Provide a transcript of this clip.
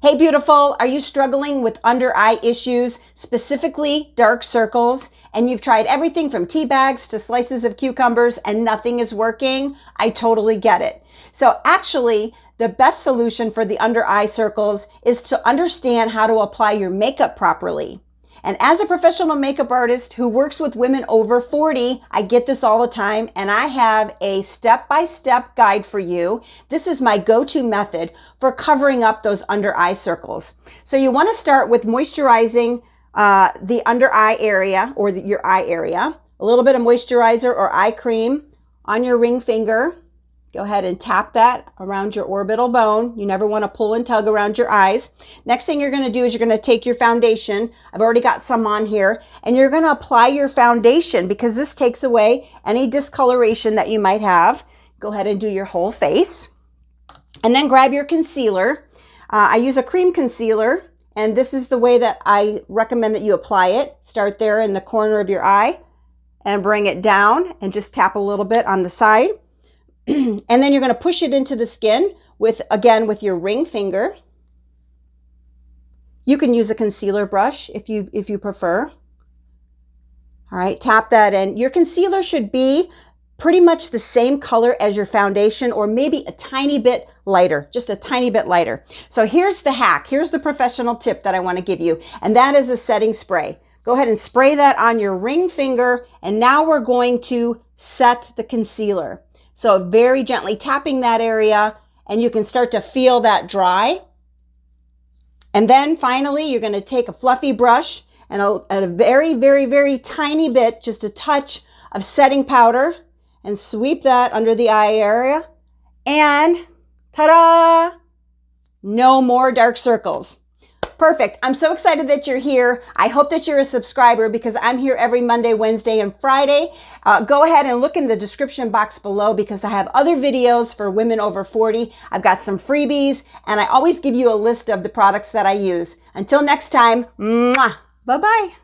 Hey beautiful, are you struggling with under eye issues, specifically dark circles, and you've tried everything from tea bags to slices of cucumbers and nothing is working? I totally get it. So actually, the best solution for the under eye circles is to understand how to apply your makeup properly. And as a professional makeup artist who works with women over 40, I get this all the time, and I have a step-by-step guide for you. This is my go-to method for covering up those under eye circles. So you want to start with moisturizing the under eye area or your eye area. A little bit of moisturizer or eye cream on your ring finger. Go ahead and tap that around your orbital bone. You never want to pull and tug around your eyes. Next thing you're going to do is you're going to take your foundation. I've already got some on here. And you're going to apply your foundation because this takes away any discoloration that you might have. Go ahead and do your whole face. And then grab your concealer. I use a cream concealer. And this is the way that I recommend that you apply it. Start there in the corner of your eye and bring it down and just tap a little bit on the side. And then you're going to push it into the skin with your ring finger. You can use a concealer brush if you prefer. All right, tap that in. Your concealer should be pretty much the same color as your foundation or maybe a tiny bit lighter, just a tiny bit lighter. So here's the hack. Here's the professional tip that I want to give you, and that is a setting spray. Go ahead and spray that on your ring finger, and now we're going to set the concealer. So very gently tapping that area, and you can start to feel that dry. And then finally, you're going to take a fluffy brush and a very, very, very tiny bit, just a touch of setting powder, and sweep that under the eye area. And ta-da! No more dark circles. Perfect. I'm so excited that you're here. I hope that you're a subscriber because I'm here every Monday, Wednesday, and Friday. Go ahead and look in the description box below because I have other videos for women over 40. I've got some freebies, and I always give you a list of the products that I use. Until next time, mwah, bye-bye.